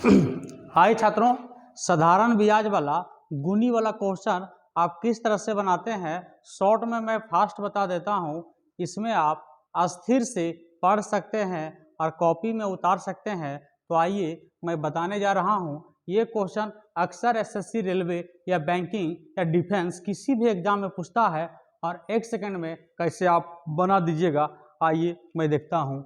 हाय छात्रों, साधारण ब्याज वाला गुनी वाला क्वेश्चन आप किस तरह से बनाते हैं शॉर्ट में मैं फास्ट बता देता हूं। इसमें आप अस्थिर से पढ़ सकते हैं और कॉपी में उतार सकते हैं। तो आइए मैं बताने जा रहा हूं। ये क्वेश्चन अक्सर एसएससी, रेलवे या बैंकिंग या डिफेंस किसी भी एग्जाम में पूछता है और 1 सेकंड में कैसे आप बना दीजिएगा। आइए मैं देखता हूँ।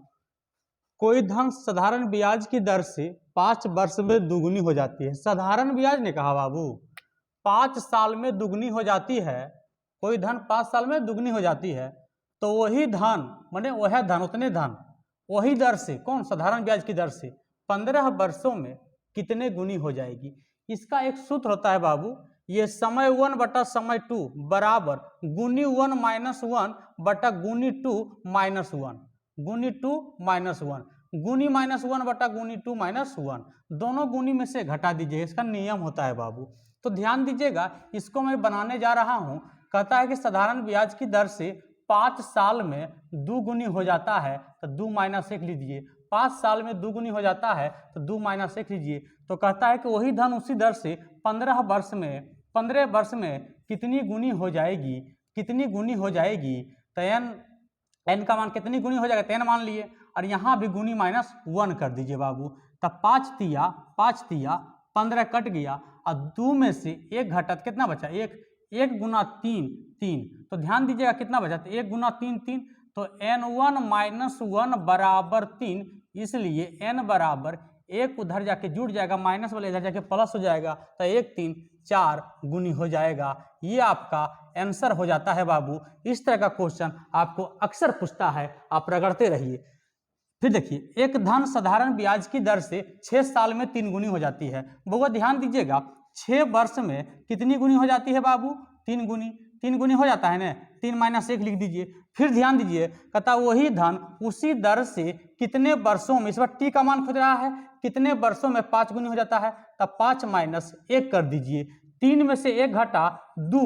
कोई धन साधारण ब्याज की दर से 5 वर्ष में दुगनी हो जाती है। साधारण ब्याज ने कहा बाबू 5 साल में दुगनी हो जाती है। कोई धन 5 साल में दुगनी हो जाती है तो वही धन माने वह धन उतने धन वही दर से कौन साधारण ब्याज की दर से 15 वर्षों में कितने गुनी हो जाएगी। इसका एक सूत्र होता है बाबू, ये समय 1 बटा समय 2 बराबर गुनी 1 माइनस 1 बटा गुनी 2 माइनस 1 गुनी 2 माइनस 1 गुनी माइनस 1 बटा गुनी 2 माइनस 1 दोनों गुनी में से घटा दीजिए। इसका नियम होता है बाबू। तो ध्यान दीजिएगा, इसको मैं बनाने जा रहा हूं। कहता है कि साधारण ब्याज की दर से 5 साल में दुगुनी हो जाता है तो 2 माइनस 1 लीजिए। 5 साल में दुगुनी हो जाता है तो 2 माइनस 1 लीजिए। तो कहता है कि वही धन उसी दर से 15 वर्ष में कितनी गुनी हो जाएगी, कितनी गुनी हो जाएगी। तो एन का मान कितनी गुनी हो जाएगा, 10 मान लिए और यहाँ भी गुनी माइनस 1 कर दीजिए बाबू। तब 5 तिया 15 कट गया और 2 में से 1 घटा तो कितना बचा, 1 गुना 3 तो ध्यान दीजिएगा कितना बचा, तो 1 गुना 3 तो n1 माइनस 1 बराबर 3। इसलिए n बराबर 1 उधर जाके जुड़ जाएगा, माइनस वाले इधर जाके प्लस हो जाएगा तो 1 3 4 गुनी हो जाएगा। ये आपका आंसर हो जाता है बाबू। इस तरह का क्वेश्चन आपको अक्सर पूछता है, आप रगड़ते रहिए। फिर देखिए, एक धन साधारण ब्याज की दर से 6 साल में 3 गुनी हो जाती है। बहुत ध्यान दीजिएगा, 6 वर्ष में कितनी गुनी हो जाती है बाबू, 3 गुनी हो जाता है ना। 3 माइनस 1 लिख दीजिए। फिर ध्यान दीजिए, कहता वही धन उसी दर से कितने वर्षों में, इस बार टी का मान खोज रहा है, कितने वर्षों में 5 गुनी हो जाता है। तब 5 माइनस 1 कर दीजिए। 3 में से 1 घटा 2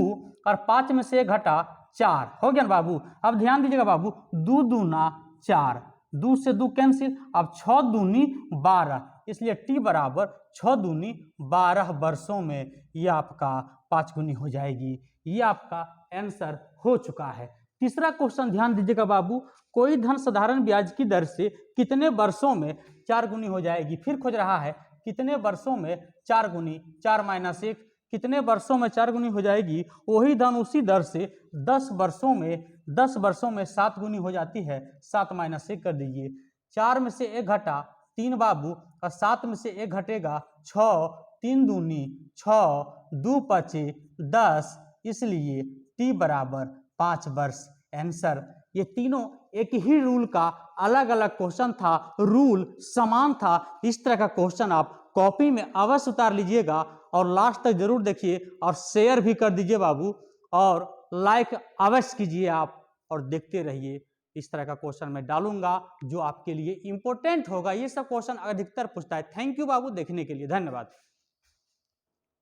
और 5 में से 1 घटा 4 हो गया ना बाबू। अब ध्यान दीजिएगा बाबू, 2 दूना 4, 2 से 2 कैंसिल, अब 6 दूनी 12, इसलिए टी बराबर 6 दूनी 12 वर्षों में ये आपका 5 गुनी हो जाएगी। ये आपका आंसर हो चुका है। तीसरा क्वेश्चन ध्यान दीजिएगा बाबू, कोई धन साधारण ब्याज की दर से कितने वर्षों में 4 गुनी हो जाएगी। फिर खोज रहा है कितने वर्षों में 4 गुनी, 4 माइनस 1 कितने वर्षों में 4 गुनी हो जाएगी। वही धन उसी दर से 10 वर्षों में 7 गुनी हो जाती है। 7 माइनस 1 कर दीजिए। 4 में से 1 घटा 3 बाबू और 7 में से 1 घटेगा 6, 3 दूनी 6, 2 पचे 10, इसलिए टी बराबर 5 वर्ष आंसर। ये तीनों एक ही रूल का अलग अलग क्वेश्चन था, रूल समान था। इस तरह का क्वेश्चन आप कॉपी में अवश्य उतार लीजिएगा और लास्ट तक जरूर देखिए और शेयर भी कर दीजिए बाबू, और लाइक अवश्य कीजिए आप और देखते रहिए। इस तरह का क्वेश्चन मैं डालूंगा जो आपके लिए इंपॉर्टेंट होगा। ये सब क्वेश्चन अधिकतर पूछता है। थैंक यू बाबू देखने के लिए, धन्यवाद।